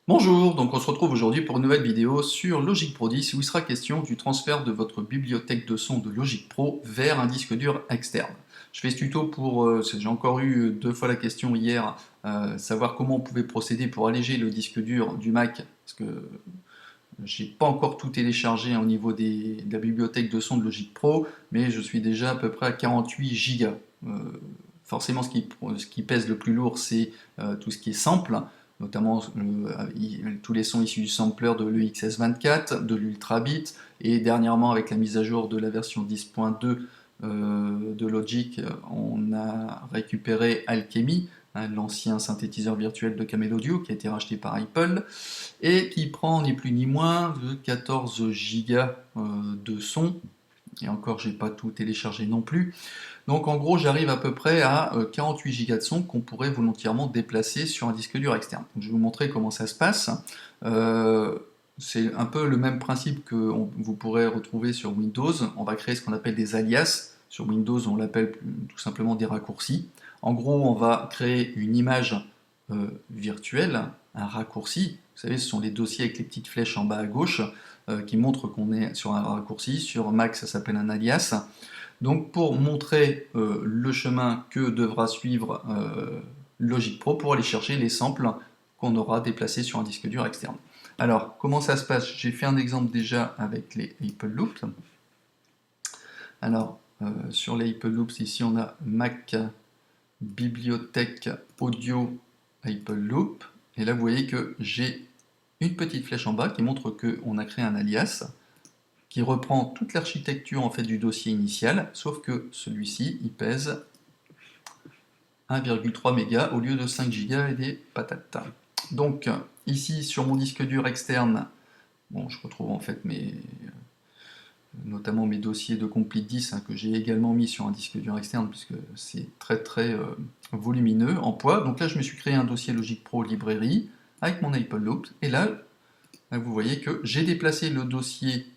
Bonjour, donc on se retrouve aujourd'hui pour une nouvelle vidéo sur Logic Pro 10 où il sera question du transfert de votre bibliothèque de son de Logic Pro vers un disque dur externe. Je fais ce tuto pour, j'ai encore eu 2 fois la question hier, savoir comment on pouvait procéder pour alléger le disque dur du Mac, parce que j'ai pas encore tout téléchargé au niveau de la bibliothèque de son de Logic Pro, mais je suis déjà à peu près à 48 Go. Forcément, ce qui pèse le plus lourd, c'est tout ce qui est sample, notamment tous les sons issus du sampler de l'EXS24, de l'Ultrabit, et dernièrement, avec la mise à jour de la version 10.2 de Logic, on a récupéré Alchemy, hein, l'ancien synthétiseur virtuel de Camel Audio qui a été racheté par Apple et qui prend ni plus ni moins de 14 Go de son. Et encore, j'ai pas tout téléchargé non plus. Donc en gros, j'arrive à peu près à 48 Go de son qu'on pourrait volontairement déplacer sur un disque dur externe. Donc, je vais vous montrer comment ça se passe. C'est un peu le même principe que vous pourrez retrouver sur Windows. On va créer ce qu'on appelle des alias. Sur Windows, on l'appelle tout simplement des raccourcis. En gros, on va créer une image virtuelle, un raccourci. Vous savez, ce sont les dossiers avec les petites flèches en bas à gauche qui montrent qu'on est sur un raccourci. Sur Mac, ça s'appelle un alias. Donc pour montrer le chemin que devra suivre Logic Pro pour aller chercher les samples qu'on aura déplacés sur un disque dur externe. Alors, comment ça se passe? J'ai fait un exemple déjà avec les Apple Loops. Alors, sur les Apple Loops, ici on a Mac Bibliothèque Audio Apple Loop. Et là, vous voyez que j'ai une petite flèche en bas qui montre qu'on a créé un alias qui reprend toute l'architecture en fait du dossier initial, sauf que celui-ci, il pèse 1,3 mégas au lieu de 5 gigas et des patates. Donc ici sur mon disque dur externe, bon, je retrouve en fait notamment mes dossiers de Complete 10 hein, que j'ai également mis sur un disque dur externe puisque c'est très volumineux en poids. Donc là je me suis créé un dossier Logic Pro librairie avec mon Apple Loop et là vous voyez que j'ai déplacé le dossier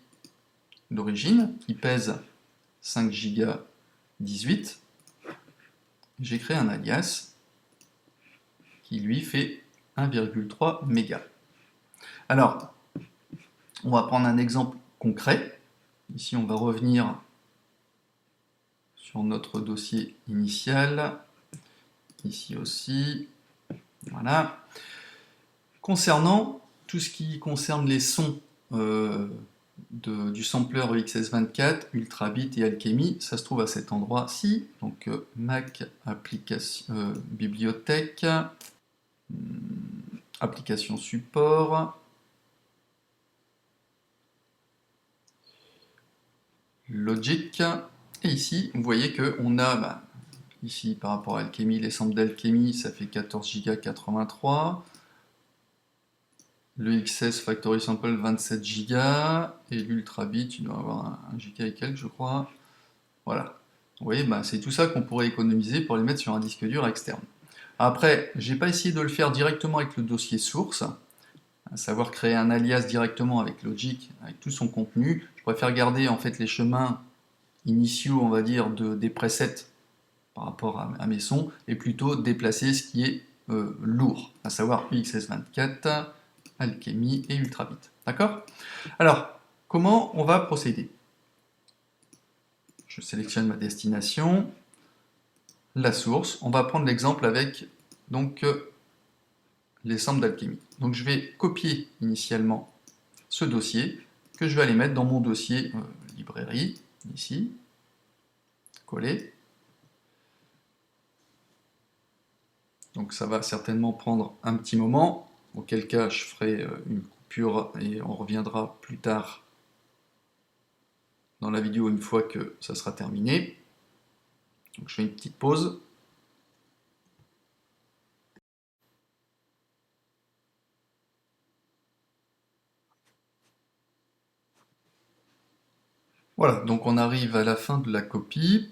d'origine qui pèse 5 Go 18. J'ai créé un alias qui lui fait 1,3 mégas. Alors, on va prendre un exemple concret. Ici, on va revenir sur notre dossier initial. Ici aussi. Voilà. Concernant tout ce qui concerne les sons du sampler EXS24, Ultrabit et Alchemy, ça se trouve à cet endroit-ci. Donc Mac application, bibliothèque, application support, Logic, et ici vous voyez qu'on a ici par rapport à Alchemy, les samples d'Alchemy ça fait 14 Go 83, le XS Factory Sample 27 Go, et l'Ultrabit il doit avoir 1 Go et quelques je crois. Voilà, vous voyez, c'est tout ça qu'on pourrait économiser pour les mettre sur un disque dur externe. Après, j'ai pas essayé de le faire directement avec le dossier source, à savoir créer un alias directement avec Logic, avec tout son contenu. Je préfère garder en fait les chemins initiaux, on va dire, des presets par rapport à mes sons, et plutôt déplacer ce qui est lourd, à savoir UXS24, Alchemy et Ultrabit. D'accord? Alors, comment on va procéder? Je sélectionne ma destination, la source. On va prendre l'exemple avec donc les samples d'Alchemy. Donc je vais copier initialement ce dossier que je vais aller mettre dans mon dossier librairie, ici, coller. Donc ça va certainement prendre un petit moment, auquel cas je ferai une coupure et on reviendra plus tard dans la vidéo une fois que ça sera terminé. Donc je fais une petite pause. Voilà, donc on arrive à la fin de la copie.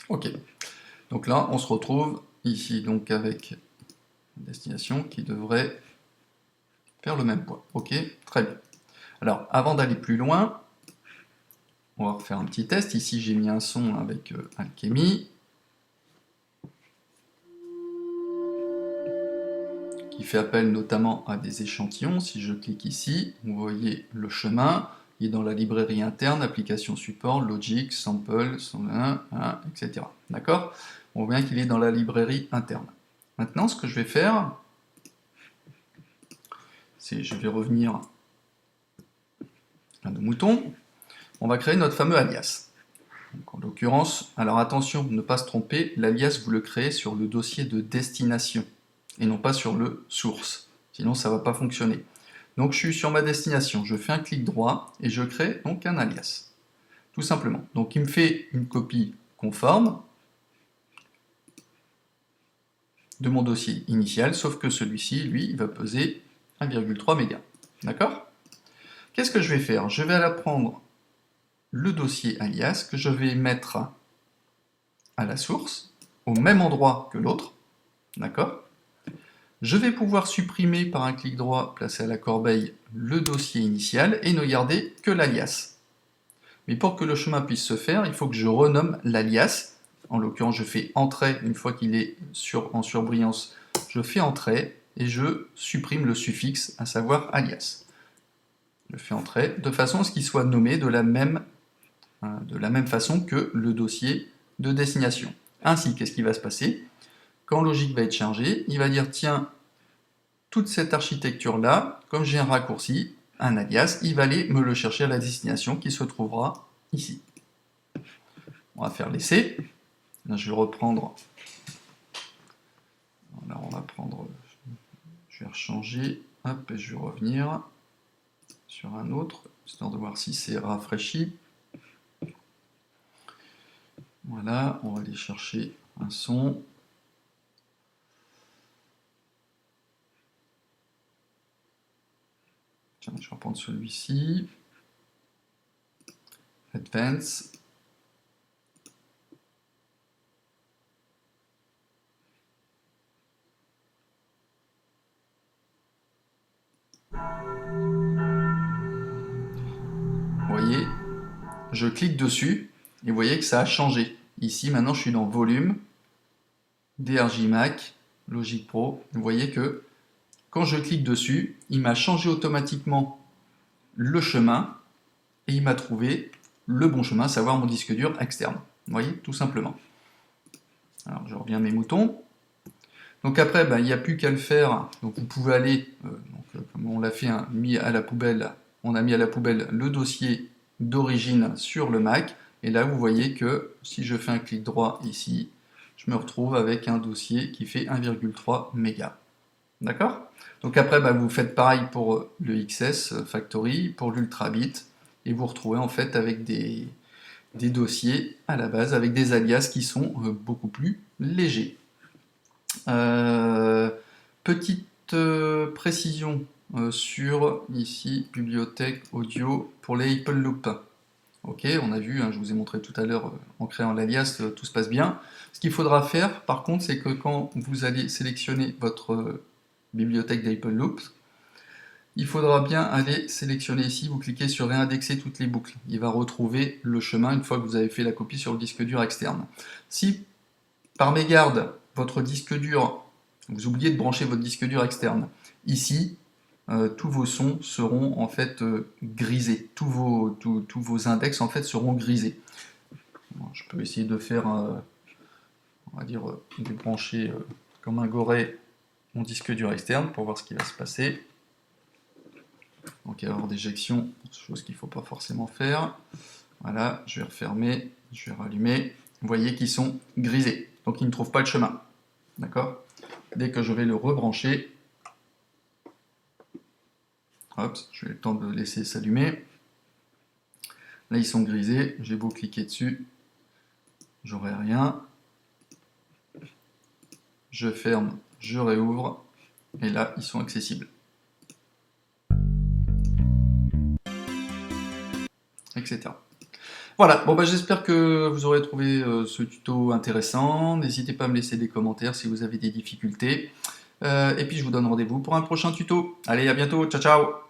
Ok, donc là on se retrouve ici donc avec une destination qui devrait faire le même poids. Ok, très bien. Alors, avant d'aller plus loin, on va refaire un petit test. Ici, j'ai mis un son avec Alchemy, qui fait appel notamment à des échantillons. Si je clique ici, vous voyez le chemin. Il est dans la librairie interne, application support, Logic, Sample, 101, etc. D'accord? On voit bien qu'il est dans la librairie interne. Maintenant, ce que je vais faire, c'est je vais revenir à nos moutons. On va créer notre fameux alias. Donc, en l'occurrence, alors attention, ne pas se tromper, l'alias vous le créez sur le dossier de destination et non pas sur le source. Sinon, ça ne va pas fonctionner. Donc je suis sur ma destination, je fais un clic droit et je crée donc un alias. Tout simplement. Donc il me fait une copie conforme de mon dossier initial, sauf que celui-ci, lui, il va peser 1,3 mégas. D'accord? Qu'est-ce que je vais faire? Je vais aller prendre le dossier alias que je vais mettre à la source, au même endroit que l'autre. D'accord? Je vais pouvoir supprimer par un clic droit, placer à la corbeille le dossier initial et ne garder que l'alias. Mais pour que le chemin puisse se faire, il faut que je renomme l'alias. En l'occurrence, je fais entrée, une fois qu'il est en surbrillance, je fais entrée et je supprime le suffixe, à savoir alias. Je fais entrée de façon à ce qu'il soit nommé de la même façon que le dossier de destination. Ainsi, qu'est-ce qui va se passer? Quand Logic va être chargé, il va dire tiens, toute cette architecture-là, comme j'ai un raccourci, un alias, il va aller me le chercher à la destination qui se trouvera ici. On va faire l'essai. Là, je vais reprendre. Alors, on va prendre. Je vais rechanger. Hop, et je vais revenir sur un autre, histoire de voir si c'est rafraîchi. Voilà, on va aller chercher un son. Tiens, je vais reprendre celui-ci. Advance. Vous voyez, je clique dessus et vous voyez que ça a changé. Ici, maintenant, je suis dans Volume, DRJ Mac, Logic Pro. Vous voyez que quand je clique dessus, il m'a changé automatiquement le chemin et il m'a trouvé le bon chemin, à savoir mon disque dur externe. Vous voyez, tout simplement. Alors, je reviens à mes moutons. Donc après, il n'y a plus qu'à le faire. Donc vous pouvez aller, comme on l'a fait, hein, mis à la poubelle, on a mis à la poubelle le dossier d'origine sur le Mac. Et là, vous voyez que si je fais un clic droit ici, je me retrouve avec un dossier qui fait 1,3 mégas. D'accord? Donc après, vous faites pareil pour le XS Factory, pour l'Ultrabit, et vous retrouvez en fait avec des dossiers à la base, avec des alias qui sont beaucoup plus légers. Petite précision sur ici bibliothèque audio pour les Apple Loop. Ok, on a vu, hein, je vous ai montré tout à l'heure en créant l'alias, tout se passe bien. Ce qu'il faudra faire par contre, c'est que quand vous allez sélectionner votre bibliothèque d'Apple Loops, il faudra bien aller sélectionner ici, vous cliquez sur réindexer toutes les boucles. Il va retrouver le chemin une fois que vous avez fait la copie sur le disque dur externe. Si par mégarde, votre disque dur, vous oubliez de brancher votre disque dur externe, ici, tous vos sons seront en fait grisés. Tous vos index en fait seront grisés. Bon, je peux essayer de faire, on va dire, débrancher comme un goré mon disque dur externe pour voir ce qui va se passer. Donc erreur d'éjection, chose qu'il ne faut pas forcément faire. Voilà, je vais refermer, je vais rallumer. Vous voyez qu'ils sont grisés, donc ils ne trouvent pas le chemin. D'accord? Dès que je vais le rebrancher, hop, je vais le temps de laisser s'allumer. Là, ils sont grisés, j'ai beau cliquer dessus, j'aurai rien. Je ferme, je réouvre, et là, ils sont accessibles. Etc. Voilà, bon j'espère que vous aurez trouvé ce tuto intéressant. N'hésitez pas à me laisser des commentaires si vous avez des difficultés. Et puis je vous donne rendez-vous pour un prochain tuto. Allez, à bientôt, ciao ciao!